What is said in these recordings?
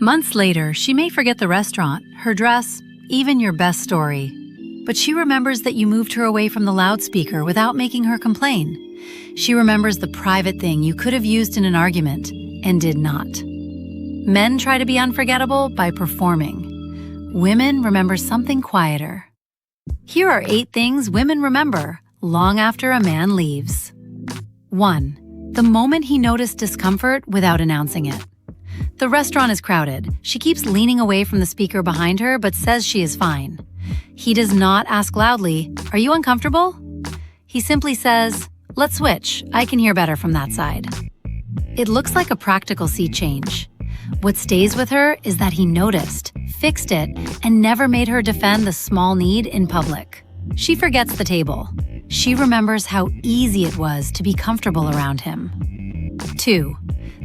Months later, she may forget the restaurant, her dress, even your best story. But she remembers that you moved her away from the loudspeaker without making her complain. She remembers the private thing you could have used in an argument and did not. Men try to be unforgettable by performing. Women remember something quieter. Here are 8 things women remember long after a man leaves. 1. The moment he noticed discomfort without announcing it. The restaurant is crowded. She keeps leaning away from the speaker behind her but says she is fine. He does not ask loudly, "Are you uncomfortable?" He simply says, "Let's switch. I can hear better from that side." It looks like a practical sea change. What stays with her is that he noticed, fixed it, and never made her defend the small need in public. She forgets the table. She remembers how easy it was to be comfortable around him. 2.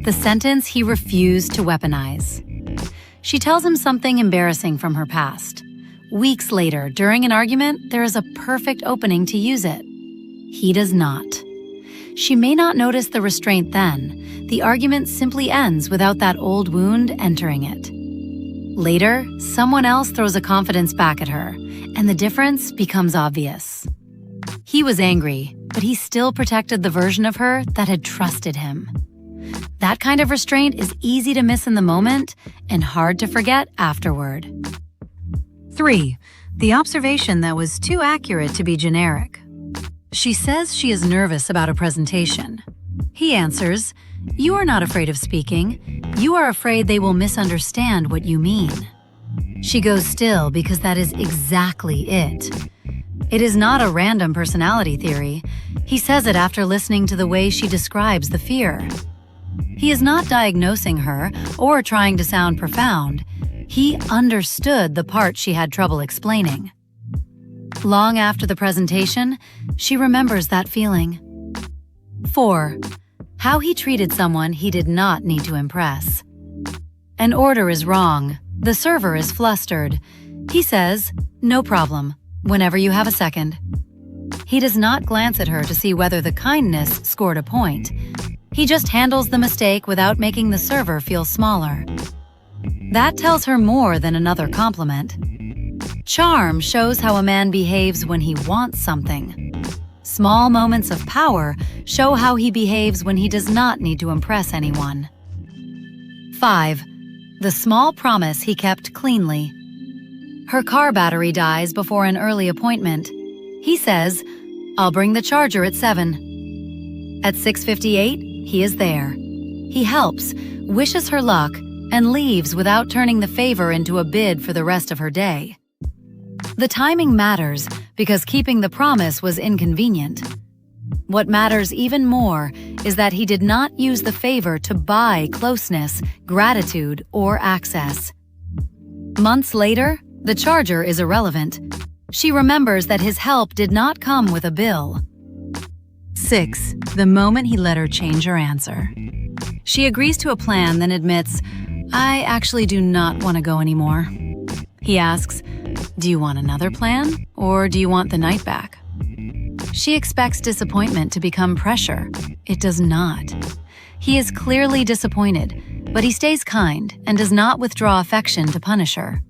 The sentence he refused to weaponize. She tells him something embarrassing from her past. Weeks later, during an argument, there is a perfect opening to use it. He does not. She may not notice the restraint then. The argument simply ends without that old wound entering it. Later, someone else throws a confidence back at her, and the difference becomes obvious. He was angry, but he still protected the version of her that had trusted him. That kind of restraint is easy to miss in the moment and hard to forget afterward. 3. The observation that was too accurate to be generic. She says she is nervous about a presentation. He answers, "You are not afraid of speaking. You are afraid they will misunderstand what you mean." She goes still because that is exactly it. It is not a random personality theory. He says it after listening to the way she describes the fear. He is not diagnosing her or trying to sound profound. He understood the part she had trouble explaining. Long after the presentation, she remembers that feeling. 4. How he treated someone he did not need to impress. An order is wrong. The server is flustered. He says, "No problem, whenever you have a second." He does not glance at her to see whether the kindness scored a point. He just handles the mistake without making the server feel smaller. That tells her more than another compliment. Charm shows how a man behaves when he wants something. Small moments of power show how he behaves when he does not need to impress anyone. 5. The small promise he kept cleanly. Her car battery dies before an early appointment. He says, "I'll bring the charger at 7. At 6:58, he is there. He helps, wishes her luck, and leaves without turning the favor into a bid for the rest of her day. The timing matters because keeping the promise was inconvenient. What matters even more is that he did not use the favor to buy closeness, gratitude, or access. Months later, the charger is irrelevant. She remembers that his help did not come with a bill. 6. The moment he let her change her answer. She agrees to a plan, then admits, "I actually do not want to go anymore." He asks, "Do you want another plan, or do you want the night back?" She expects disappointment to become pressure. It does not. He is clearly disappointed, but he stays kind and does not withdraw affection to punish her.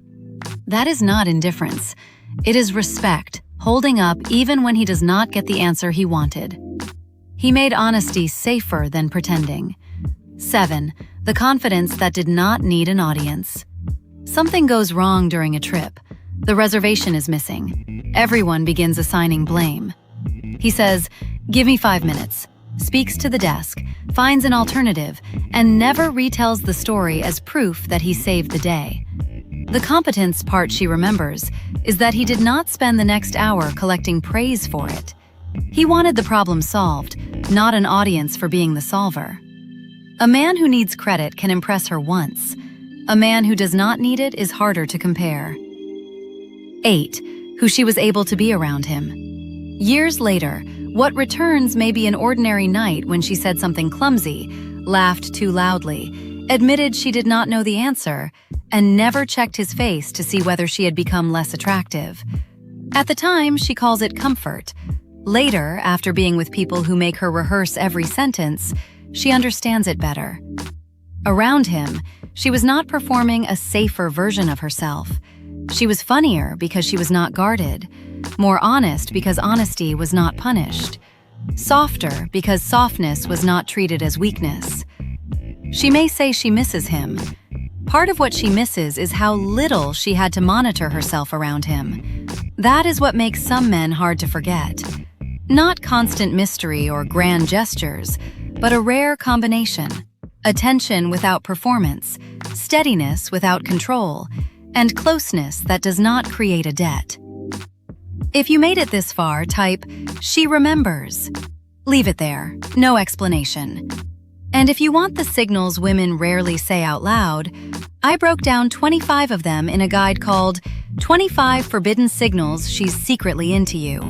That is not indifference. It is respect, holding up even when he does not get the answer he wanted. He made honesty safer than pretending. 7. The confidence that did not need an audience. Something goes wrong during a trip. The reservation is missing. Everyone begins assigning blame. He says, "Give me 5 minutes," speaks to the desk, finds an alternative, and never retells the story as proof that he saved the day. The competence part she remembers is that he did not spend the next hour collecting praise for it. He wanted the problem solved, not an audience for being the solver. A man who needs credit can impress her once. A man who does not need it is harder to compare. 8. Who she was able to be around him. Years later, what returns may be an ordinary night when she said something clumsy, laughed too loudly, admitted she did not know the answer, and never checked his face to see whether she had become less attractive. At the time, she calls it comfort. Later, after being with people who make her rehearse every sentence, she understands it better. Around him, She was not performing a safer version of herself. She was funnier because she was not guarded, more honest because honesty was not punished, softer because softness was not treated as weakness. She may say she misses him. Part of what she misses is how little she had to monitor herself around him. That is what makes some men hard to forget. Not constant mystery or grand gestures, but a rare combination. Attention without performance, steadiness without control, and closeness that does not create a debt. If you made it this far, type, "She remembers." Leave it there, no explanation. And if you want the signals women rarely say out loud, I broke down 25 of them in a guide called 25 Forbidden Signals She's Secretly Into You.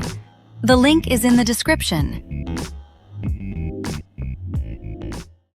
The link is in the description.